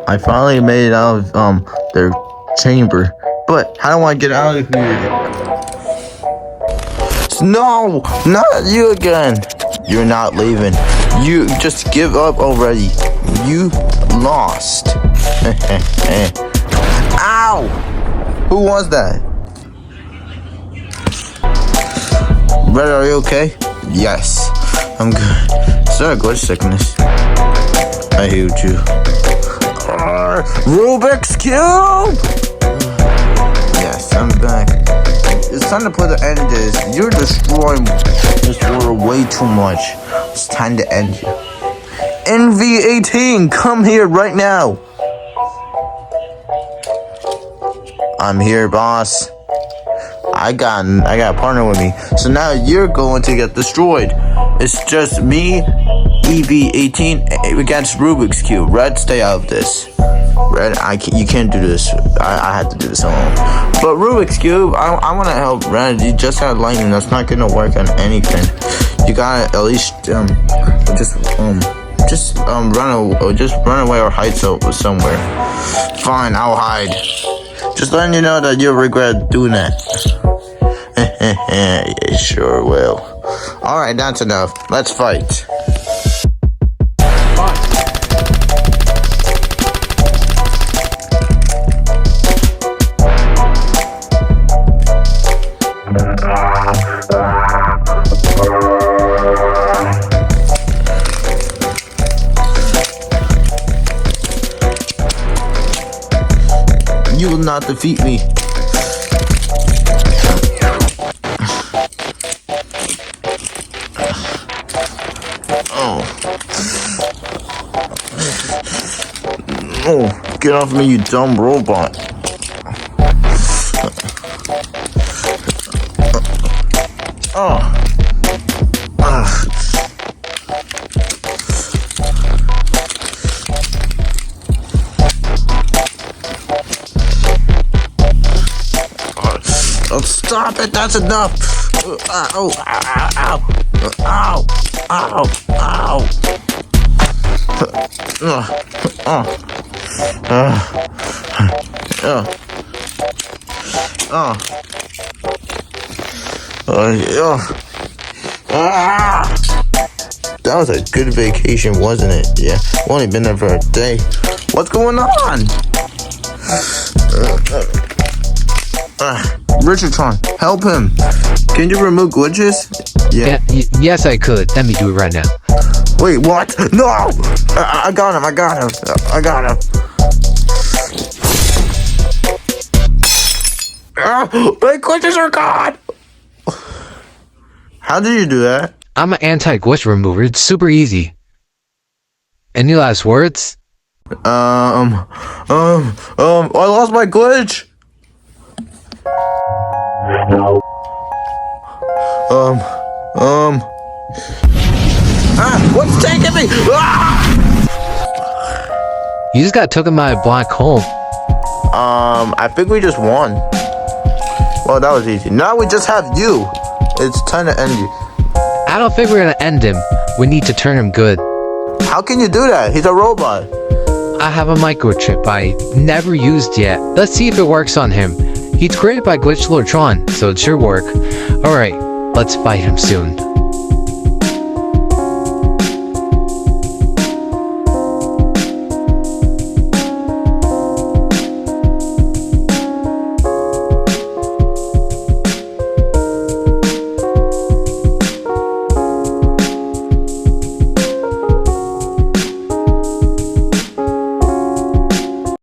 I finally made it out of their chamber. But how do I get out of here? No! Not you again! You're not leaving. You just give up already. You lost. Ow! Who was that? Red, are you okay? Yes, I'm good. Is that a glitch sickness? I healed you. Rubik's Cube! Yes, I'm back. It's time to put an end to this. You're destroying this world way too much. It's time to end you. EV-18, come here right now. I'm here, boss. I got a partner with me. So now you're going to get destroyed. It's just me, EV-18 against Rubik's Cube. Red, stay out of this. Red, you can't do this. I had to do this alone. But Rubik's Cube, I want to help Red. You just had lightning. That's not gonna work on anything. You gotta at least run away or hide somewhere. Fine, I'll hide. Just letting you know that you'll regret doing that. You sure will. Alright, that's enough. Let's fight. You will not defeat me. Oh, get off me, you dumb robot. Oh, stop it, that's enough. Ow, ow, ow, ow, ow, That was a good vacation, wasn't it? Yeah, we've only been there for a day. What's going on? Tron, help him. Can you remove glitches? Yeah, yes, I could. Let me do it right now. Wait, what? No! I got him. My glitches are gone! How did you do that? I'm an anti-glitch remover. It's super easy. Any last words? I lost my glitch! What's taking me? You just got taken by a black hole. I think we just won. Well, that was easy. Now we just have you. It's time to end you. I don't think we're gonna end him. We need to turn him good. How can you do that? He's a robot. I have a microchip I never used yet. Let's see if it works on him. He's created by Glitch Lord Tron, so it should work. Alright, let's fight him soon.